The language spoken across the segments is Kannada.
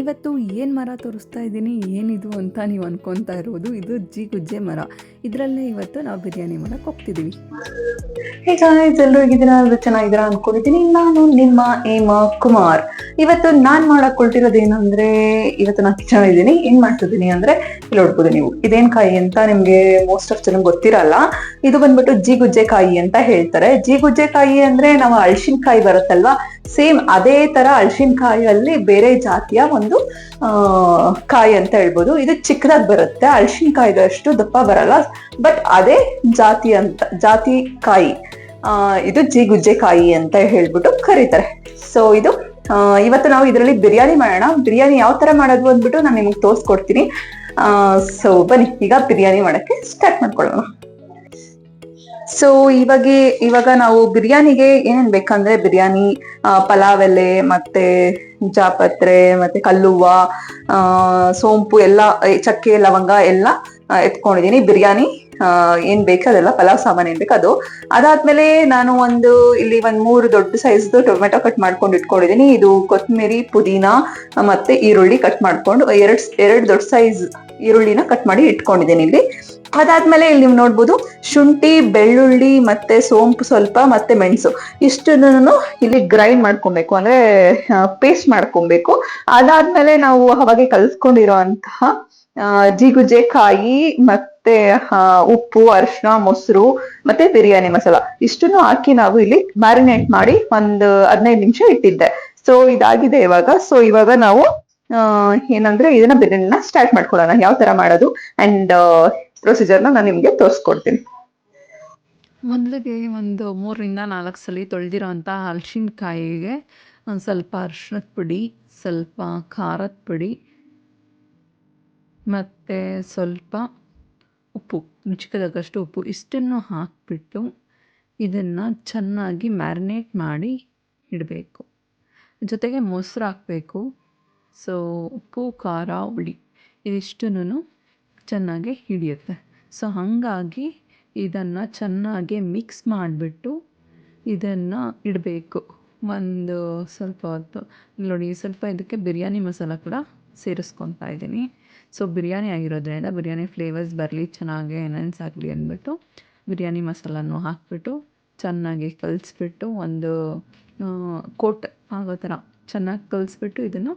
ಇವತ್ತು ಏನು ಮರ ತೋರಿಸ್ತಾ ಇದ್ದೀನಿ, ಏನಿದು ಅಂತ ನೀವು ಅನ್ಕೊತಾ ಇರೋದು, ಇದು ಜಿಗುಜ್ಜೆ ಮರ. ಇದರಲ್ಲೇ ಇವತ್ತು ನಾವು ಬಿರಿಯಾನಿ ಮಾಡಕ್ಕೆ ಹೋಗ್ತಿದ್ದೀವಿ. ಈಗ ಎಲ್ಲರೂ ಹೇಗಿದ್ದೀರಾ, ಎಲ್ಲರೂ ಚೆನ್ನಾಗಿದ್ದೀರಾ ಅನ್ಕೊಂಡಿದ್ದೀನಿ. ನಾನು ನಿಮ್ಮ ಹೇಮಾ ಕುಮಾರ್. ಇವತ್ತು ನಾನ್ ಮಾಡಕ್ ಹೊರಟಿರೋದೇನಂದ್ರೆ, ಇವತ್ತು ನಾನು ಕಿಚನ್ ಇದ್ದೀನಿ. ಏನ್ ಮಾಡ್ತಿದ್ದೀನಿ ಅಂದ್ರೆ, ಇಲ್ಲಿ ನೋಡ್ಬೋದು ನೀವು, ಇದೇನ್ ಕಾಯಿ ಅಂತ ನಿಮ್ಗೆ ಮೋಸ್ಟ್ ಆಫ್ ಜನ ಗೊತ್ತಿರಲ್ಲ. ಇದು ಬಂದ್ಬಿಟ್ಟು ಜಿಗುಜ್ಜೆ ಕಾಯಿ ಅಂತ ಹೇಳ್ತಾರೆ. ಜಿಗುಜ್ಜೆ ಕಾಯಿ ಅಂದ್ರೆ ನಾವು ಅಳ್ಸಿನಕಾಯಿ ಬರುತ್ತಲ್ವಾ, ಸೇಮ್ ಅದೇ ತರ ಅಳ್ಸಿನಕಾಯಲ್ಲಿ ಬೇರೆ ಜಾತಿಯ ಒಂದು ಕಾಯಿ ಅಂತ ಹೇಳ್ಬೋದು. ಇದು ಚಿಕ್ಕದಾಗಿ ಬರುತ್ತೆ, ಅಳ್ಸಿನಕಾಯಿದಷ್ಟು ದಪ್ಪ ಬರಲ್ಲ, ಬಟ್ ಅದೇ ಜಾತಿ ಕಾಯಿ. ಇದು ಜಿಗುಜ್ಜೆ ಕಾಯಿ ಅಂತ ಹೇಳ್ಬಿಟ್ಟು ಕರೀತಾರೆ. ಸೊ ಇದು ಇವತ್ತು ನಾವು ಇದರಲ್ಲಿ ಬಿರಿಯಾನಿ ಮಾಡೋಣ. ಬಿರಿಯಾನಿ ಯಾವ ತರ ಮಾಡೋದು ಅಂದ್ಬಿಟ್ಟು ನಾನು ನಿಮ್ಗೆ ತೋರಿಸ್ಕೊಡ್ತೀನಿ. ಸೊ ಬನ್ನಿ ಈಗ ಬಿರಿಯಾನಿ ಮಾಡಕ್ಕೆ ಸ್ಟಾರ್ಟ್ ಮಾಡ್ಕೊಳ್ಳೋಣ. ಸೊ ಇವಾಗ ನಾವು ಬಿರಿಯಾನಿಗೆ ಏನೇನ್ ಬೇಕಂದ್ರೆ, ಬಿರಿಯಾನಿ ಪಲಾವ್ ಎಲೆ, ಮತ್ತೆ ಜಾಪತ್ರೆ, ಮತ್ತೆ ಕಲ್ಲುವ್ವ, ಸೋಂಪು ಎಲ್ಲ, ಚಕ್ಕೆ ಲವಂಗ ಎಲ್ಲ ಎತ್ಕೊಂಡಿದೀನಿ. ಬಿರಿಯಾನಿ ಏನ್ ಬೇಕು ಅದೆಲ್ಲ, ಪಲಾವ್ ಸಾಮಾನು ಏನ್ ಬೇಕು ಅದು. ಅದಾದ್ಮೇಲೆ ನಾನು ಇಲ್ಲಿ 3 ದೊಡ್ಡ ಸೈಜ್ದು ಟೊಮೆಟೊ ಕಟ್ ಮಾಡ್ಕೊಂಡು ಇಟ್ಕೊಂಡಿದೀನಿ. ಇದು ಕೊತ್ತಂಬರಿ, ಪುದೀನ ಮತ್ತೆ ಈರುಳ್ಳಿ ಕಟ್ ಮಾಡ್ಕೊಂಡು, ಎರಡು ದೊಡ್ಡ ಸೈಜ್ ಈರುಳ್ಳಿನ ಕಟ್ ಮಾಡಿ ಇಟ್ಕೊಂಡಿದ್ದೀನಿ ಇಲ್ಲಿ. ಅದಾದ್ಮೇಲೆ ಇಲ್ಲಿ ನೀವು ನೋಡ್ಬೋದು, ಶುಂಠಿ, ಬೆಳ್ಳುಳ್ಳಿ ಮತ್ತೆ ಸೋಂಪು ಸ್ವಲ್ಪ, ಮತ್ತೆ ಮೆಣಸು, ಇಷ್ಟನ್ನು ಇಲ್ಲಿ ಗ್ರೈಂಡ್ ಮಾಡ್ಕೊಬೇಕು, ಅಂದ್ರೆ ಪೇಸ್ಟ್ ಮಾಡ್ಕೊಬೇಕು. ಅದಾದ್ಮೇಲೆ ನಾವು ಅವಾಗೆ ಕಲ್ಸ್ಕೊಂಡಿರುವಂತಹ ಜಿಗುಜ್ಜೆ ಕಾಯಿ, ಮತ್ತೆ ಉಪ್ಪು, ಅರಿಶಿನ, ಮೊಸರು ಮತ್ತೆ ಬಿರಿಯಾನಿ ಮಸಾಲ, ಇಷ್ಟನ್ನು ಹಾಕಿ ನಾವು ಇಲ್ಲಿ ಮ್ಯಾರಿನೇಟ್ ಮಾಡಿ 15 ನಿಮಿಷ ಇಟ್ಟಿದ್ದೆ. ಸೊ ಇದಾಗಿದೆ ಇವಾಗ. ಸೊ ಇವಾಗ ನಾವು ಏನಂದ್ರೆ ಇದನ್ನ ಬಿರಿಯಾನಿನ ಸ್ಟಾರ್ಟ್ ಮಾಡ್ಕೊಳ್ಳೋಣ. ಯಾವ ತರ ಮಾಡೋದು ಅಂಡ್ ಪ್ರೊಸೀಜರ್ನ ನಾನು ನಿಮ್ಗೆ ತೋರಿಸ್ಕೊಡ್ತೀನಿ. ಮೊದಲಿಗೆ 3 ರಿಂದ 4 ಸಲ ತೊಳೆದಿರೋಂಥ ಹಲಸಿನಕಾಯಿಗೆ ಒಂದು ಸ್ವಲ್ಪ ಅರಿಶಿನದ ಪುಡಿ, ಸ್ವಲ್ಪ ಖಾರದ ಪುಡಿ ಮತ್ತು ಸ್ವಲ್ಪ ಉಪ್ಪು, ರುಚಿಗೆ ತಕ್ಕಷ್ಟು ಉಪ್ಪು, ಇಷ್ಟನ್ನು ಹಾಕಿಬಿಟ್ಟು ಇದನ್ನು ಚೆನ್ನಾಗಿ ಮ್ಯಾರಿನೇಟ್ ಮಾಡಿ ಇಡಬೇಕು. ಜೊತೆಗೆ ಮೊಸರು ಹಾಕಬೇಕು. ಸೊ ಉಪ್ಪು, ಖಾರ, ಹುಳಿ ಇದಿಷ್ಟನ್ನು ಚೆನ್ನಾಗಿ ಹಿಡಿಯುತ್ತೆ. ಸೊ ಹಾಗಾಗಿ ಇದನ್ನು ಚೆನ್ನಾಗಿ ಮಿಕ್ಸ್ ಮಾಡಿಬಿಟ್ಟು ಇದನ್ನು ಇಡಬೇಕು ಒಂದು ಸ್ವಲ್ಪ ಹೊತ್ತು. ನೋಡಿ, ಸ್ವಲ್ಪ ಇದಕ್ಕೆ ಬಿರಿಯಾನಿ ಮಸಾಲ ಕೂಡ ಸೇರಿಸ್ಕೊತಾ ಇದ್ದೀನಿ. ಸೊ ಬಿರಿಯಾನಿ ಆಗಿರೋದ್ರಿಂದ ಬಿರಿಯಾನಿ ಫ್ಲೇವರ್ಸ್ ಬರಲಿ, ಚೆನ್ನಾಗಿ ಎನ್ಹಾನ್ಸ್ ಆಗಲಿ ಅಂದ್ಬಿಟ್ಟು ಬಿರಿಯಾನಿ ಮಸಾಲನೂ ಹಾಕಿಬಿಟ್ಟು ಚೆನ್ನಾಗಿ ಕಲಿಸ್ಬಿಟ್ಟು ಒಂದು ಕೋಟ್ ಆಗೋ ಥರ ಚೆನ್ನಾಗಿ ಕಲಿಸ್ಬಿಟ್ಟು ಇದನ್ನು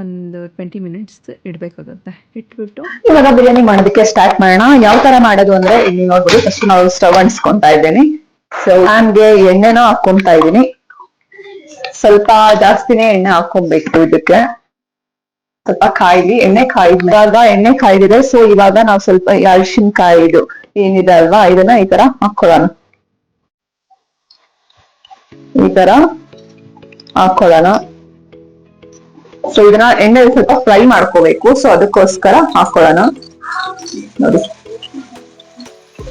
ಒಂದು 20 ಮಿನಿಟ್ಸ್ ಇಡಬೇಕಾಗುತ್ತೆ. ಇಟ್ಬಿಟ್ಟು ಇವಾಗ ಬಿರಿಯಾನಿ ಮಾಡೋದಕ್ಕೆ ಸ್ಟಾರ್ಟ್ ಮಾಡೋಣ. ಯಾವ ತರ ಮಾಡೋದು ಅಂದ್ರೆ, ಇಲ್ಲಿ ನೋಡ್ಬೋದು, ಫಸ್ಟ್ ನಾವು ಸ್ಟವ್ ಅಂಟಿಸ್ಕೊಂತಾ ಇದ್ದೇನೆ. ಸೊ ನಾನ್ಗೆ ಎಣ್ಣೆನ ಹಾಕೊಂತಾ ಇದ್ದೀನಿ. ಸ್ವಲ್ಪ ಜಾಸ್ತಿನೇ ಎಣ್ಣೆ ಹಾಕೊಬೇಕು ಇದಕ್ಕೆ. ಸ್ವಲ್ಪ ಕಾಯ್ಲಿ, ಎಣ್ಣೆ ಕಾಯ್ದಾಗ, ಎಣ್ಣೆ ಕಾಯ್ದಿದೆ. ಸೊ ಇವಾಗ ನಾವು ಸ್ವಲ್ಪ ಅರಿಶಿನಕಾಯಿದು ಏನಿದೆ ಅಲ್ವಾ, ಇದನ್ನ ಈ ತರ ಹಾಕೊಳ್ಳೋಣ. ಈ ತರ ಹಾಕೊಳ್ಳೋಣ. ಸೊ ಇದನ್ನ ಎಣ್ಣೆ ಸ್ವಲ್ಪ ಫ್ರೈ ಮಾಡ್ಕೋಬೇಕು. ಸೊ ಅದಕ್ಕೋಸ್ಕರ ಹಾಕೊಳ್ಳೋಣ. ನೋಡಿ,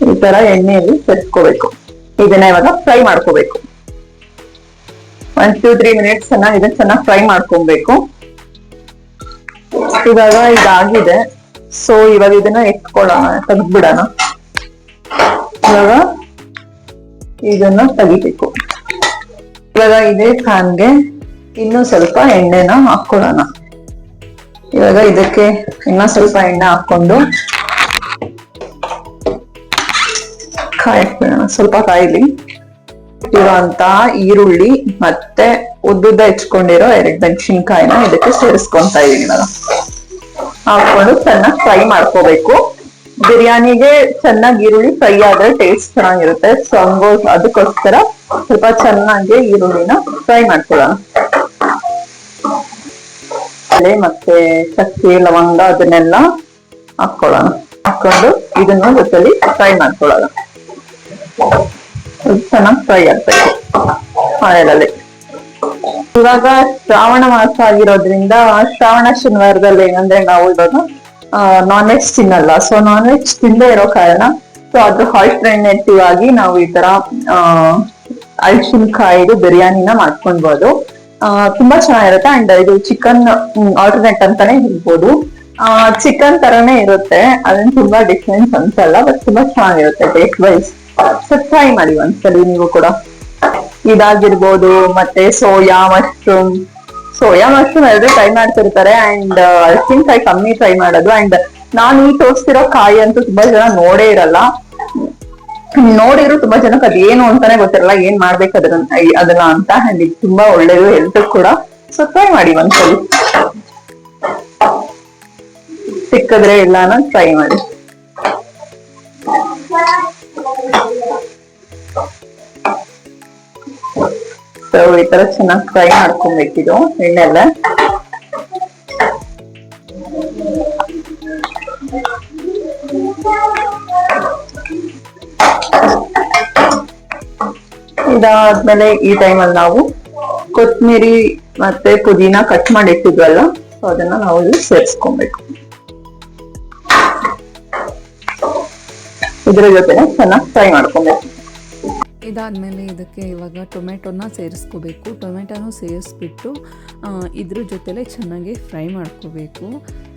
ಈ ತರ ಎಣ್ಣೆಯಲ್ಲಿ ಸೇರಿಸ್ಕೋಬೇಕು. ಇದನ್ನ ಇವಾಗ ಫ್ರೈ ಮಾಡ್ಕೋಬೇಕು. 1-2-3 ಮಿನಿಟ್ಸ್ ಇದನ್ನ ಚೆನ್ನಾಗಿ ಫ್ರೈ ಮಾಡ್ಕೊಬೇಕು. ಇವಾಗ ಇದಾಗಿದೆ. ಸೊ ಇವಾಗ ಇದನ್ನ ಎತ್ಕೊಳ್ಳೋಣ, ತೆಗೆದ್ಬಿಡೋಣ. ಇವಾಗ ಇದನ್ನ ತೆಗಿಬೇಕು. ಇವಾಗ ಇದೇ ಪ್ಯಾನ್ಗೆ ಇನ್ನೂ ಸ್ವಲ್ಪ ಎಣ್ಣೆನ ಹಾಕೊಳ್ಳೋಣ. ಇವಾಗ ಇದಕ್ಕೆ ಇನ್ನ ಸ್ವಲ್ಪ ಎಣ್ಣೆ ಹಾಕೊಂಡು ಕಾಯಿಸ್ಬಿಡೋಣ. ಸ್ವಲ್ಪ ಕಾಯಿಲಿ. ಇರುವಂತ ಈರುಳ್ಳಿ ಮತ್ತೆ ಉದ್ದುದ್ದ ಹೆಚ್ಕೊಂಡಿರೋ 2 ಮೆಣಸಿನಕಾಯಿನ ಇದಕ್ಕೆ ಸೇರಿಸ್ಕೊಂತಾ ಇದೀನಿ. ಇವಾಗ ಹಾಕೊಂಡು ಚೆನ್ನಾಗಿ ಫ್ರೈ ಮಾಡ್ಕೋಬೇಕು. ಬಿರಿಯಾನಿಗೆ ಚೆನ್ನಾಗಿ ಈರುಳ್ಳಿ ಫ್ರೈ ಆದ್ರೆ ಟೇಸ್ಟ್ ಚೆನ್ನಾಗಿರುತ್ತೆ. ಸೊ ಅದಕ್ಕೋಸ್ಕರ ಸ್ವಲ್ಪ ಚೆನ್ನಾಗಿ ಈರುಳ್ಳಿನ ಫ್ರೈ ಮಾಡ್ಕೊಳ್ಳೋಣ. ಮತ್ತೆ ಚಕ್ಕೆ, ಲವಂಗ ಅದನ್ನೆಲ್ಲ ಹಾಕೊಳ್ಳೋಣ. ಹಾಕೊಂಡು ಇದನ್ನ ಜೊತೆಲಿ ಫ್ರೈ ಮಾಡ್ಕೊಳ್ಳೋಣ. ಚೆನ್ನಾಗಿ ಫ್ರೈ ಆಗ್ಬೇಕು ಆಯಿಲಲ್ಲಿ. ಇವಾಗ ಶ್ರಾವಣ ಮಾಸ ಆಗಿರೋದ್ರಿಂದ, ಶ್ರಾವಣ ಶನಿವಾರದಲ್ಲಿ ಏನಂದ್ರೆ ನಾವು ಇವಾಗ ನಾನ್ ವೆಜ್ ತಿನ್ನಲ್ಲ. ಸೊ ನಾನ್ ವೆಜ್ ತಿಂದೇ ಇರೋ ಕಾರಣ, ಸೊ ಅದ್ರ ಆಲ್ಟರ್ನೇಟಿವ್ ಆಗಿ ನಾವು ಈ ತರ ಹಲಸಿನಕಾಯಿದು ಬಿರಿಯಾನಿನ ಮಾಡ್ಕೊಳ್ಬಹುದು. ತುಂಬಾ ಚೆನ್ನಾಗಿರುತ್ತೆ. ಅಂಡ್ ಇದು ಚಿಕನ್ ಆಲ್ಟರ್ನೇಟ್ ಅಂತಾನೆ ಹೇಳ್ಬೋದು. ಚಿಕನ್ ತರನೇ ಇರುತ್ತೆ, ಅದನ್ನ ತುಂಬಾ ಡಿಫ್ರೆನ್ಸ್ ಅನ್ಸಲ್ಲ, ಬಟ್ ತುಂಬಾ ಚೆನ್ನಾಗಿರುತ್ತೆ ಟೇಸ್ಟ್ ವೈಸ್. ಸೊ ಟ್ರೈ ಮಾಡಿ ಒಂದ್ಸಲಿ ನೀವು ಕೂಡ. ಇದಾಗಿರ್ಬೋದು. ಮತ್ತೆ ಸೋಯಾ, ಮಶ್ರೂಮ್, ಸೋಯಾ ಮಶ್ರೂಮ್ ಎಲ್ಲರೂ ಟ್ರೈ ಮಾಡ್ತಿರ್ತಾರೆ ಅಂಡ್ ಅಳಸಿನಕಾಯಿ ಕಮ್ಮಿ ಟ್ರೈ ಮಾಡೋದು. ಅಂಡ್ ನಾನು ಈ ತೋರಿಸ್ತಿರೋ ಕಾಯಿ ಅಂತೂ ತುಂಬಾ ಜನ ನೋಡೇ ಇರಲ್ಲ. ನೋಡಿದ್ರು ತುಂಬಾ ಜನಕ್ಕೆ ಅದೇನು ಅಂತಾನೆ ಗೊತ್ತಿರಲ್ಲ, ಏನ್ ಮಾಡ್ಬೇಕು ಅದನ್ನ ಅಂತ. ಅಂಡ್ ಇದು ತುಂಬಾ ಒಳ್ಳೇದು ಹೆಲ್ತ್ ಕೂಡ. ಸೊ ಟ್ರೈ ಮಾಡಿ ಒಂದ್ಸಲಿ, ಸಿಕ್ಕಿದ್ರೆ ಇಲ್ಲಾನ ಟ್ರೈ ಮಾಡಿ. ಸೊ ಈ ತರ ಚೆನ್ನಾಗಿ ಫ್ರೈ ಮಾಡ್ಕೊಬೇಕಿದು ಎಣ್ಣೆಲ್ಲ. ಇದಾದ್ಮೇಲೆ ಈ ಟೈಮಲ್ಲಿ ನಾವು ಕೊತ್ತಂಬರಿ ಮತ್ತೆ ಪುದೀನ ಕಟ್ ಮಾಡಿ ಇಟ್ಟಿದ್ವಲ್ಲ, ಸೊ ಅದನ್ನ ನಾವು ಇಲ್ಲಿ ಸೇರಿಸ್ಕೊಬೇಕು. ಇದ್ರ ಜೊತೆ ಚೆನ್ನಾಗಿ ಫ್ರೈ ಮಾಡ್ಕೊಬೇಕು. ಇದಾದಮೇಲೆ ಇದಕ್ಕೆ ಇವಾಗ ಟೊಮೆಟೊನ ಸೇರಿಸ್ಕೋಬೇಕು. ಟೊಮೆಟೊನೂ ಸೇರಿಸ್ಬಿಟ್ಟು ಇದ್ರ ಜೊತೆಲೇ ಚೆನ್ನಾಗಿ ಫ್ರೈ ಮಾಡ್ಕೋಬೇಕು.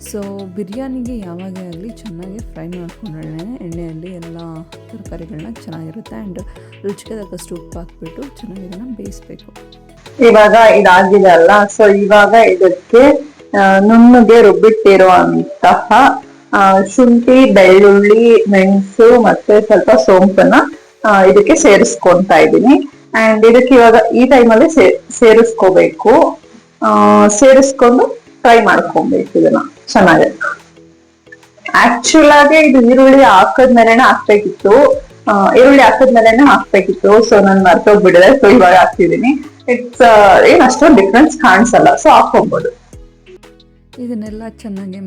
ಸೊ ಬಿರಿಯಾನಿಗೆ ಯಾವಾಗೇ ಆಗಲಿ ಚೆನ್ನಾಗಿ ಫ್ರೈ ಮಾಡ್ಕೊಂಡ್ರೆ ಎಣ್ಣೆಯಲ್ಲಿ ಎಲ್ಲ ತರಕಾರಿಗಳನ್ನ ಚೆನ್ನಾಗಿರುತ್ತೆ. ಆ್ಯಂಡ್ ರುಚಿಗೆ ತಕ್ಕಷ್ಟು ಉಪ್ಪು ಹಾಕ್ಬಿಟ್ಟು ಚೆನ್ನಾಗಿ ಇದನ್ನು ಬೇಯಿಸ್ಬೇಕು. ಇವಾಗ ಇದಾಗಿದೆ ಅಲ್ಲ, ಸೊ ಇವಾಗ ಇದಕ್ಕೆ ನುಣ್ಣಗೆ ರುಬ್ಬಿಟ್ಟಿರುವಂತಹ ಶುಂಠಿ, ಬೆಳ್ಳುಳ್ಳಿ, ಮೆಣಸು ಮತ್ತೆ ಸ್ವಲ್ಪ ಸೋಂಪನ್ನ ಇದಕ್ಕೆ ಸೇರಿಸ್ಕೊಂತಾ ಇದ್ದೀನಿ. ಅಂಡ್ ಇದಕ್ಕೆ ಇವಾಗ ಈ ಟೈಮಲ್ಲಿ ಸೇರಿಸ್ಕೋಬೇಕು. ಸೇರಿಸ್ಕೊಂಡು ಫ್ರೈ ಮಾಡ್ಕೊಬೇಕು ಇದನ್ನ ಚೆನ್ನಾಗಿ. ಆಕ್ಚುಲ್ ಆಗಿ ಇದು ಈರುಳ್ಳಿ ಹಾಕದ್ಮೇಲೆನೆ ಹಾಕ್ಬೇಕಿತ್ತು, ಸೊ ನಾನು ಮರ್ತೋಗ್ಬಿಡಿದೆ. ಸೊ ಇವಾಗ ಹಾಕ್ತಿದ್ದೀನಿ. ಇಟ್ಸ್ ಏನ್ ಅಷ್ಟೊಂದು ಡಿಫ್ರೆನ್ಸ್ ಕಾಣಿಸಲ್ಲ, ಸೊ ಹಾಕ್ಕೊಬಹುದು. ಇದನ್ನೆಲ್ಲ ಚೆನ್ನಾಗಿ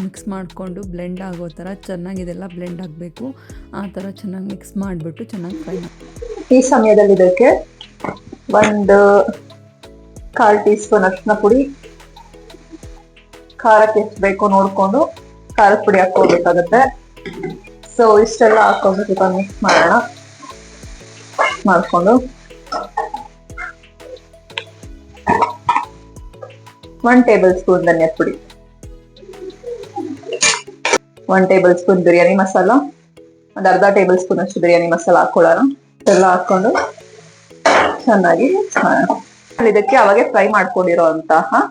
ಮಿಕ್ಸ್ ಮಾಡಿಕೊಂಡು ಬ್ಲೆಂಡ್ ಆಗೋ ಥರ ಚೆನ್ನಾಗಿ ಇದೆಲ್ಲ ಬ್ಲೆಂಡ್ ಆಗಬೇಕು. ಆ ಥರ ಚೆನ್ನಾಗಿ ಮಿಕ್ಸ್ ಮಾಡಿಬಿಟ್ಟು ಚೆನ್ನಾಗಿ ಫ್ರೈ ಮಾಡಿ. ಈ ಸಮಯದಲ್ಲಿ ಇದಕ್ಕೆ ಒಂದು 1/4 ಟೀ ಸ್ಪೂನ್ ಅರಿಶಿನ ಪುಡಿ, ಖಾರಕ್ಕೆ ಎಷ್ಟು ಬೇಕು ನೋಡ್ಕೊಂಡು ಖಾರದ ಪುಡಿ ಹಾಕೋಬೇಕಾಗತ್ತೆ. ಸೊ ಇಷ್ಟೆಲ್ಲ ಹಾಕೊಂಡು ಸ್ವಲ್ಪ ಮಿಕ್ಸ್ ಮಾಡೋಣ. ಮಾಡಿಕೊಂಡು 1 ಟೇಬಲ್ ಸ್ಪೂನ್ ಧನಿಯಾ ಪುಡಿ, 1 ಟೇಬಲ್ ಸ್ಪೂನ್ ಬಿರಿಯಾನಿ ಮಸಾಲ, ಒಂದು ಅರ್ಧ ಟೇಬಲ್ ಸ್ಪೂನ್ ಅಷ್ಟು ಬಿರಿಯಾನಿ ಮಸಾಲ ಹಾಕೊಳ್ಳೋಣ. ಎಲ್ಲ ಹಾಕೊಂಡು ಚೆನ್ನಾಗಿ ಮಿಕ್ಸ್ ಮಾಡೋಣ. ಇದಕ್ಕೆ ಅವಾಗೆ ಫ್ರೈ ಮಾಡ್ಕೊಂಡಿರೋಂತಹ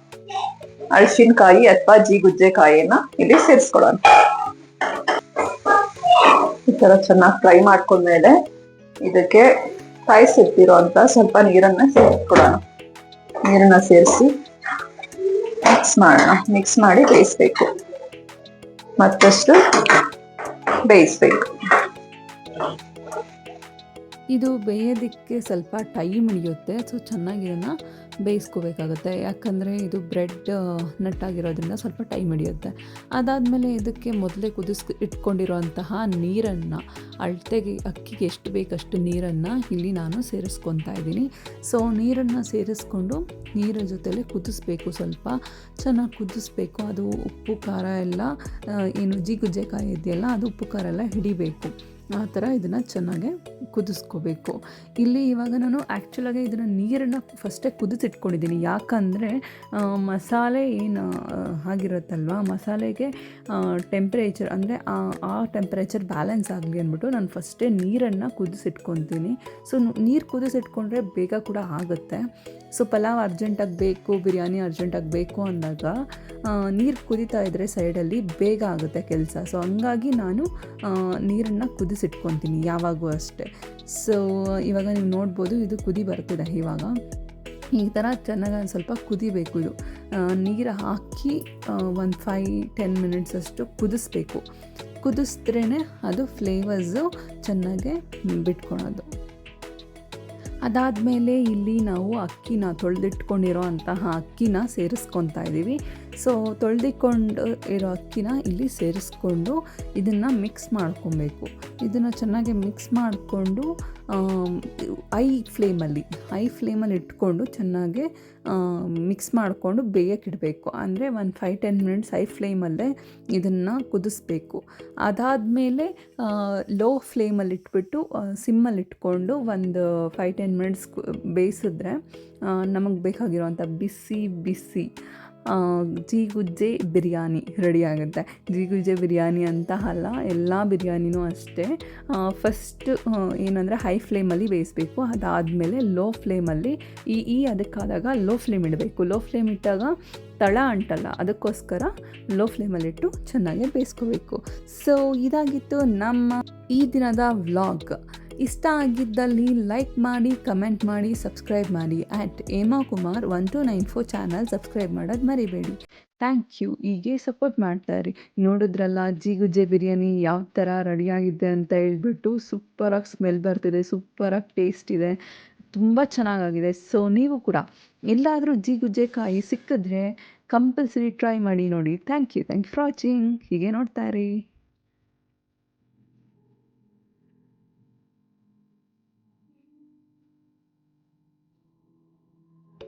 ಅಳಸಿನಕಾಯಿ ಅಥವಾ ಜೀಗುಜ್ಜೆಕಾಯಿಯನ್ನ ಇಲ್ಲಿ ಸೇರಿಸ್ಕೊಳ್ಳೋಣ. ಈ ತರ ಚೆನ್ನಾಗಿ ಫ್ರೈ ಮಾಡ್ಕೊಂಡ್ಮೇಲೆ ಇದಕ್ಕೆ ಕಾಯಿಸಿಟ್ಟಿರೋಂತ ಸ್ವಲ್ಪ ನೀರನ್ನ ಸೇರಿಸ್ಕೊಳ್ಳೋಣ. ನೀರನ್ನ ಸೇರಿಸಿ ಮಿಕ್ಸ್ ಮಾಡೋಣ. ಮಿಕ್ಸ್ ಮಾಡಿ ಬೇಯಿಸ್ಬೇಕು, ಮತ್ತಷ್ಟು ಬೇಯಿಸ್ಬೇಕು. ಇದು ಬೇಯೋದಕ್ಕೆ ಸ್ವಲ್ಪ ಟೈಮ್ ಹಿಡಿಯುತ್ತೆ. ಸೊ ಚೆನ್ನಾಗಿ ಇದನ್ನು ಬೇಯಿಸ್ಕೋಬೇಕಾಗುತ್ತೆ, ಯಾಕಂದರೆ ಇದು ಬ್ರೆಡ್ ನಟ್ಟಾಗಿರೋದ್ರಿಂದ ಸ್ವಲ್ಪ ಟೈಮ್ ಹಿಡಿಯುತ್ತೆ. ಅದಾದಮೇಲೆ ಇದಕ್ಕೆ ಮೊದಲೇ ಇಟ್ಕೊಂಡಿರೋಂತಹ ನೀರನ್ನು, ಅಳತೆಗೆ ಅಕ್ಕಿಗೆ ಎಷ್ಟು ಬೇಕಷ್ಟು ನೀರನ್ನು ಇಲ್ಲಿ ನಾನು ಸೇರಿಸ್ಕೊತಾ ಇದ್ದೀನಿ. ಸೊ ನೀರನ್ನು ಸೇರಿಸ್ಕೊಂಡು ನೀರ ಜೊತೆಲೆ ಕುದಿಸ್ಬೇಕು, ಸ್ವಲ್ಪ ಚೆನ್ನಾಗಿ ಕುದಿಸ್ಬೇಕು. ಅದು ಉಪ್ಪು ಖಾರ ಎಲ್ಲ ಏನು ಜೀಗುಜ್ಜೆಕಾಯಿ ಇದೆಯಲ್ಲ, ಅದು ಉಪ್ಪು ಖಾರ ಎಲ್ಲ ಹಿಡಿಬೇಕು. ಆ ಥರ ಇದನ್ನು ಚೆನ್ನಾಗೆ ಕುದಿಸ್ಕೋಬೇಕು. ಇಲ್ಲಿ ಇವಾಗ ನಾನು ಆ್ಯಕ್ಚುಲಾಗಿ ಇದನ್ನು ನೀರನ್ನು ಫಸ್ಟೇ ಕುದಿಸಿಟ್ಕೊಂಡಿದ್ದೀನಿ. ಯಾಕಂದರೆ ಮಸಾಲೆ ಏನು ಆಗಿರುತ್ತಲ್ವ, ಮಸಾಲೆಗೆ ಟೆಂಪ್ರೇಚರ್ ಅಂದರೆ ಆ ಟೆಂಪ್ರೇಚರ್ ಬ್ಯಾಲೆನ್ಸ್ ಆಗಲಿ ಅಂದ್ಬಿಟ್ಟು ನಾನು ಫಸ್ಟೇ ನೀರನ್ನು ಕುದಿಸಿಟ್ಕೊತೀನಿ. ಸೊ ನೀರು ಕುದಿಸಿಟ್ಕೊಂಡ್ರೆ ಬೇಗ ಕೂಡ ಆಗುತ್ತೆ. ಸೊ ಪಲಾವ್ ಅರ್ಜೆಂಟಾಗಿ ಬೇಕು, ಬಿರಿಯಾನಿ ಅರ್ಜೆಂಟಾಗಿ ಬೇಕು ಅಂದಾಗ ನೀರು ಕುದೀತಾ ಇದ್ದರೆ ಸೈಡಲ್ಲಿ ಬೇಗ ಆಗುತ್ತೆ ಕೆಲಸ. ಸೊ ಹಂಗಾಗಿ ನಾನು ನೀರನ್ನು ಕುದಿಸಿಟ್ಕೊತೀನಿ ಯಾವಾಗೂ ಅಷ್ಟೇ. ಸೊ ಇವಾಗ ನೀವು ನೋಡ್ಬೋದು, ಇದು ಕುದಿ ಬರ್ತಿದೆ. ಇವಾಗ ಈ ಥರ ಚೆನ್ನಾಗಿ ಒಂದು ಸ್ವಲ್ಪ ಕುದಿಬೇಕು. ಇದು ನೀರು ಹಾಕಿ ಒಂದು 5-10 ಮಿನಿಟ್ಸ್ ಅಷ್ಟು ಕುದಿಸ್ಬೇಕು. ಕುದಿಸಿದ್ರೇ ಅದು ಫ್ಲೇವರ್ಸು ಚೆನ್ನಾಗೆ ಬಿಟ್ಕೊಳೋದು. ಅದಾದಮೇಲೆ ಇಲ್ಲಿ ನಾವು ಅಕ್ಕಿನ ತೊಳೆದಿಟ್ಕೊಂಡಿರೋ ಅಂತಹ ಅಕ್ಕಿನ ಸೇರಿಸ್ಕೊತಾ ಇದ್ದೀವಿ. ಸೊ ತೊಳೆದಿಕೊಂಡು ಇರೋ ಅಕ್ಕಿನ ಇಲ್ಲಿ ಸೇರಿಸ್ಕೊಂಡು ಇದನ್ನು ಮಿಕ್ಸ್ ಮಾಡ್ಕೊಬೇಕು. ಇದನ್ನು ಚೆನ್ನಾಗಿ ಮಿಕ್ಸ್ ಮಾಡಿಕೊಂಡು ಹೈ ಫ್ಲೇಮಲ್ಲಿ ಇಟ್ಕೊಂಡು ಚೆನ್ನಾಗಿ ಮಿಕ್ಸ್ ಮಾಡಿಕೊಂಡು ಬೇಯಕ್ಕಿಡಬೇಕು. ಅಂದರೆ ಒಂದು 5-10 ಮಿನಿಟ್ಸ್ ಹೈ ಫ್ಲೇಮಲ್ಲೇ ಇದನ್ನು ಕುದಿಸ್ಬೇಕು. ಅದಾದಮೇಲೆ ಲೋ ಫ್ಲೇಮಲ್ಲಿ ಇಟ್ಬಿಟ್ಟು ಸಿಮ್ಮಲ್ಲಿ ಇಟ್ಕೊಂಡು ಒಂದು 5-10 ಮಿನಿಟ್ಸ್ ಬೇಯಿಸಿದ್ರೆ ನಮಗೆ ಬೇಕಾಗಿರೋವಂಥ ಬಿಸಿ ಜೀಗುಜ್ಜೆ ಬಿರಿಯಾನಿ ರೆಡಿ ಆಗುತ್ತೆ. ಜೀಗುಜ್ಜೆ ಬಿರಿಯಾನಿ ಅಂತ ಅಲ್ಲ, ಎಲ್ಲ ಬಿರಿಯಾನಿನೂ ಅಷ್ಟೇ. ಫಸ್ಟ್ ಏನಂದರೆ ಹೈ ಫ್ಲೇಮಲ್ಲಿ ಬೇಯಿಸಬೇಕು. ಅದಾದಮೇಲೆ ಲೋ ಫ್ಲೇಮಲ್ಲಿ ಅದಕ್ಕಾದಾಗ ಲೋ ಫ್ಲೇಮ್ ಇಡಬೇಕು. ಲೋ ಫ್ಲೇಮ್ ಇಟ್ಟಾಗ ತಳ ಅಂಟಲ್ಲ, ಅದಕ್ಕೋಸ್ಕರ ಲೋ ಫ್ಲೇಮಲ್ಲಿಟ್ಟು ಚೆನ್ನಾಗಿ ಬೇಯಿಸ್ಕೋಬೇಕು. ಸೊ ಇದಾಗಿತ್ತು ನಮ್ಮ ಈ ದಿನದ ವ್ಲಾಗ್. ಇಷ್ಟ ಆಗಿದ್ದಲ್ಲಿ ಲೈಕ್ ಮಾಡಿ, ಕಮೆಂಟ್ ಮಾಡಿ, ಸಬ್ಸ್ಕ್ರೈಬ್ ಮಾಡಿ. @ಹೇಮಾಕುಮಾರ್ 1294 ಚಾನಲ್ ಸಬ್ಸ್ಕ್ರೈಬ್ ಮಾಡೋದು ಮರಿಬೇಡಿ. Thank you. ಹೀಗೆ ಸಪೋರ್ಟ್ ಮಾಡ್ತಾಯಿರಿ. ನೋಡಿದ್ರಲ್ಲ ಜೀಗುಜ್ಜೆ ಬಿರಿಯಾನಿ ಯಾವ ಥರ ರೆಡಿಯಾಗಿದೆ ಅಂತ ಹೇಳ್ಬಿಟ್ಟು. ಸೂಪರಾಗಿ ಸ್ಮೆಲ್ ಬರ್ತಿದೆ, ಸೂಪರಾಗಿ ಟೇಸ್ಟ್ ಇದೆ, ತುಂಬ ಚೆನ್ನಾಗಾಗಿದೆ. ಸೊ ನೀವು ಕೂಡ ಎಲ್ಲಾದರೂ ಜೀಗುಜ್ಜೆ ಕಾಯಿ ಸಿಕ್ಕಿದ್ರೆ ಕಂಪಲ್ಸರಿ ಟ್ರೈ ಮಾಡಿ ನೋಡಿ. Thank you for watching. ಹೀಗೆ ನೋಡ್ತಾ ಇರಿ.